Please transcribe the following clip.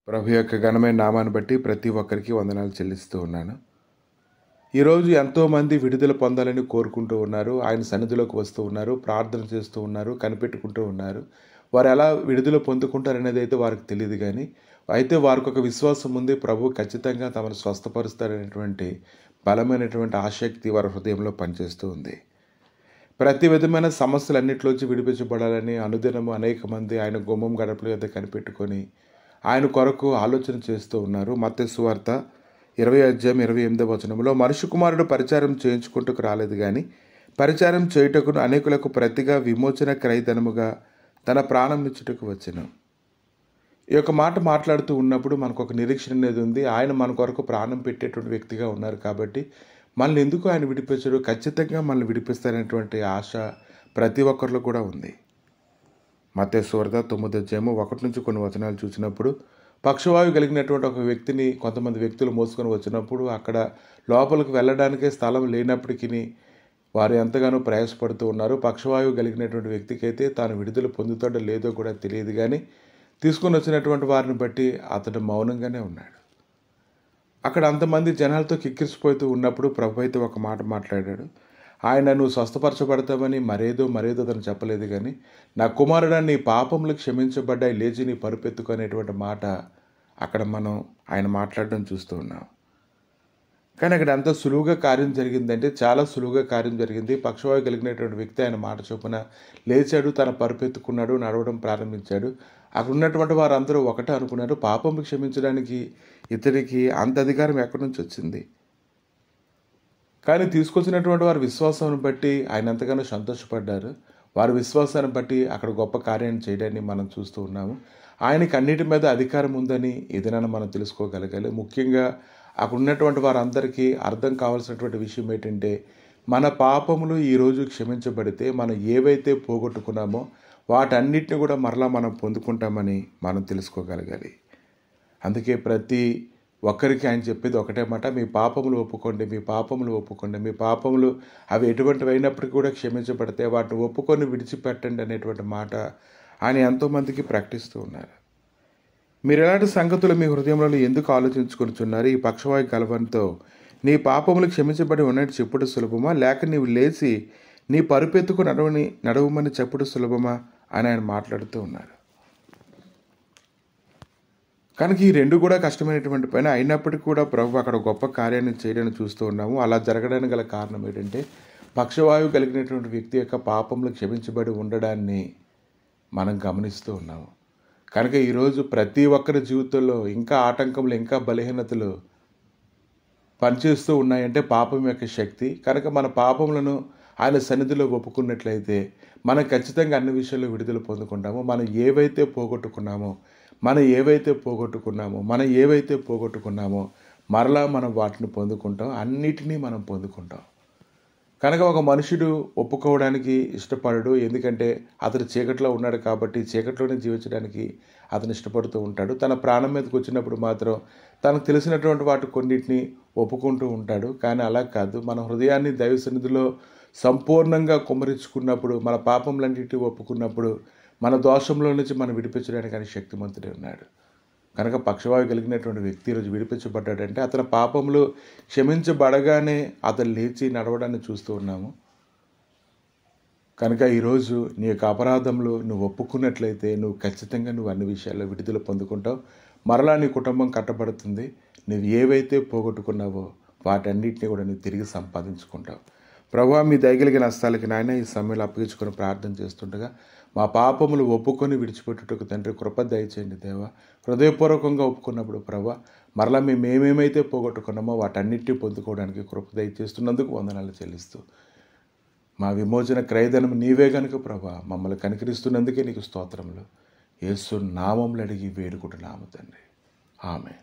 ప్రభు యొక్క ఘనమైన నామాన్ని బట్టి ప్రతి ఒక్కరికి వందనాలు చెల్లిస్తూ ఉన్నాను. ఈరోజు ఎంతోమంది విడుదల పొందాలని కోరుకుంటూ ఉన్నారు. ఆయన సన్నిధిలోకి వస్తూ ఉన్నారు, ప్రార్థన చేస్తూ ఉన్నారు, కనిపెట్టుకుంటూ ఉన్నారు. వారు ఎలా విడుదల పొందుకుంటారనేది అయితే వారికి తెలియదు, కానీ అయితే వారికి ఒక విశ్వాసం ఉంది. ప్రభు ఖచ్చితంగా తమను స్వస్థపరుస్తారనేటువంటి బలమైనటువంటి ఆసక్తి వారి హృదయంలో పనిచేస్తూ ఉంది. ప్రతి విధమైన సమస్యలన్నింటిలోంచి విడిపించబడాలని అనుదినము అనేక మంది ఆయన గుమ్మం గడపల వద్ద కనిపెట్టుకొని ఆయన కొరకు ఆలోచన చేస్తూ ఉన్నారు. మత్తయి సువార్త 20:28 మనుష్య కుమారుడు పరిచారం చేయించుకుంటూ రాలేదు, కానీ పరిచారం చేయుటకును అనేకులకు ప్రతిగా విమోచన క్రయధనముగా తన ప్రాణం ఇచ్చుటకు వచ్చెను. ఈ యొక్క మాట మాట్లాడుతూ ఉన్నప్పుడు మనకు ఒక నిరీక్షణ అనేది ఉంది. ఆయన మన కొరకు ప్రాణం పెట్టేటువంటి వ్యక్తిగా ఉన్నారు కాబట్టి మనల్ని ఎందుకు ఆయన విడిపించడు, ఖచ్చితంగా మనల్ని విడిపిస్తారనేటువంటి ఆశ ప్రతి ఒక్కరిలో కూడా ఉంది. మత్తయి సువార్త 9:1 కొన్ని వచనాలు చూసినప్పుడు పక్షవాయు కలిగినటువంటి ఒక వ్యక్తిని కొంతమంది వ్యక్తులు మోసుకొని వచ్చినప్పుడు అక్కడ లోపలికి వెళ్ళడానికే స్థలం లేనప్పటికీ వారు ఎంతగానో ప్రయాసపడుతూ ఉన్నారు. పక్షవాయువు కలిగినటువంటి వ్యక్తికి అయితే తాను విడుదల పొందుతాడో లేదో కూడా తెలియదు, కానీ తీసుకొని వచ్చినటువంటి వారిని బట్టి అతడు మౌనంగానే ఉన్నాడు. అక్కడ అంతమంది జనాలతో కిక్కిరిసిపోతూ ఉన్నప్పుడు ప్రభు అయితే ఒక మాట మాట్లాడాడు. ఆయన నువ్వు స్వస్థపరచబడతామని మరేదో అతను చెప్పలేదు, కానీ నా కుమారుడా నీ పాపములు క్షమించబడ్డాయి, లేచి నీ పరుపెత్తుకునేటువంటి మాట అక్కడ మనం ఆయన మాట్లాడడం చూస్తూ ఉన్నాం. కానీ అక్కడ ఎంత సులువుగా కార్యం జరిగిందంటే చాలా సులువుగా కార్యం జరిగింది. పక్షవాయు కలిగినటువంటి వ్యక్తి ఆయన మాట చొప్పున లేచాడు, తన పరుపెత్తుకున్నాడు, నడవడం ప్రారంభించాడు. అక్కడ ఉన్నటువంటి వారందరూ ఒకటే అనుకున్నారు, పాపములు క్షమించడానికి ఇతనికి అంత అధికారం ఎక్కడి నుంచి వచ్చింది? కానీ తీసుకొచ్చినటువంటి వారి విశ్వాసాన్ని బట్టి ఆయన ఎంతగానో సంతోషపడ్డారు. వారి విశ్వాసాన్ని బట్టి అక్కడ గొప్ప కార్యాన్ని చేయడాన్ని మనం చూస్తూ ఉన్నాము. ఆయనకి అన్నిటి మీద అధికారం ఉందని ఏదైనా మనం తెలుసుకోగలగాలి. ముఖ్యంగా అక్కడ ఉన్నటువంటి వారందరికీ అర్థం కావాల్సినటువంటి విషయం ఏంటంటే, మన పాపములు ఈరోజు క్షమించబడితే మనం ఏవైతే పోగొట్టుకున్నామో వాటన్నిటిని కూడా మరలా మనం పొందుకుంటామని మనం తెలుసుకోగలగాలి. అందుకే ప్రతి ఒక్కరికి ఆయన చెప్పేది ఒకటే మాట, మీ పాపములు ఒప్పుకోండి, మీ పాపములు ఒప్పుకోండి, మీ పాపములు అవి ఎటువంటివి అయినప్పటికీ కూడా క్షమించబడితే వాటిని ఒప్పుకొని విడిచిపెట్టండి అనేటువంటి మాట ఆయన ఎంతోమందికి ప్రకటిస్తూ ఉన్నారు. మీరు ఎలాంటి సంగతులు మీ హృదయంలో ఎందుకు ఆలోచించుకుంటున్నారు? ఈ పక్షవాయు కలవంతో నీ పాపములు క్షమించబడి ఉన్నట్టు చెప్పుడు సులభమా, లేక నీవు లేచి నీ పరుపెత్తుకు నడవమని చెప్పుడు సులభమా అని ఆయన మాట్లాడుతూ ఉన్నారు. కనుక ఈ రెండు కూడా కష్టమైనటువంటి పని అయినప్పటికీ కూడా ప్రభు అక్కడ గొప్ప కార్యాన్ని చేయడానికి చూస్తూ ఉన్నాము. అలా జరగడానికి గల కారణం ఏంటంటే, పక్షవాయువు కలిగినటువంటి వ్యక్తి యొక్క పాపములు క్షమించబడి ఉండడాన్ని మనం గమనిస్తూ ఉన్నాము. కనుక ఈరోజు ప్రతి ఒక్కరి జీవితంలో ఇంకా ఆటంకములు, ఇంకా బలహీనతలు పనిచేస్తూ ఉన్నాయంటే పాపం యొక్క శక్తి. కనుక మన పాపములను ఆయన సన్నిధిలో ఒప్పుకున్నట్లయితే మనం ఖచ్చితంగా అన్ని విషయాల్లో విడుదల పొందుకుంటాము. మనం ఏవైతే పోగొట్టుకున్నామో మరలా మనం వాటిని పొందుకుంటాం, అన్నిటినీ మనం పొందుకుంటాం. కనుక ఒక మనుషుడు ఒప్పుకోవడానికి ఇష్టపడడు, ఎందుకంటే అతడు చీకట్లో ఉన్నాడు కాబట్టి చీకట్లోనే జీవించడానికి అతను ఇష్టపడుతూ ఉంటాడు. తన ప్రాణం మీదకి వచ్చినప్పుడు మాత్రం తనకు తెలిసినటువంటి వాటి కొన్నిటిని ఒప్పుకుంటూ ఉంటాడు. కానీ అలా కాదు, మన హృదయాన్ని దైవ సన్నిధిలో సంపూర్ణంగా కుమ్మరించుకున్నప్పుడు, మన పాపములన్నిటిని ఒప్పుకున్నప్పుడు మన దోషంలో నుంచి మనం విడిపించడానికి ఆయన శక్తిమంతుడే ఉన్నాడు. కనుక పక్షవాయు కలిగినటువంటి వ్యక్తి ఈరోజు విడిపించబడ్డాడంటే అతని పాపములు క్షమించబడగానే అతను లేచి నడవడాన్ని చూస్తూ ఉన్నాము. కనుక ఈరోజు నీ యొక్క అపరాధములు నువ్వు ఒప్పుకున్నట్లయితే ఖచ్చితంగా అన్ని విషయాల్లో విడుదల పొందుకుంటావు. మరలా నీ కుటుంబం కట్టబడుతుంది. నువ్వు ఏవైతే పోగొట్టుకున్నావో వాటన్నిటిని కూడా నువ్వు తిరిగి సంపాదించుకుంటావు. ప్రభువా, మీ దయగలిగిన హస్తాలకి నాయన ఈ సమయంలో అప్పగించుకొని ప్రార్థన చేస్తుండగా మా పాపములు ఒప్పుకొని విడిచిపెట్టుటకు తండ్రి కృప దయచేయండి దేవా. హృదయపూర్వకంగా ఒప్పుకున్నప్పుడు ప్రభువా, మరలా మేము ఏమేమైతే పోగొట్టుకున్నామో వాటన్నిటిని పొందుకోవడానికి కృప దయచేస్తున్నందుకు వందనాలు చెల్లిస్తూ, మా విమోచన క్రయధనం నీవే గనుక ప్రభువా, మమ్మల్ని కనికరిస్తున్నందుకే నీకు స్తోత్రములు. యేసు నామములో అడిగి వేడుకుంటున్నాము తండ్రి. ఆమేన్.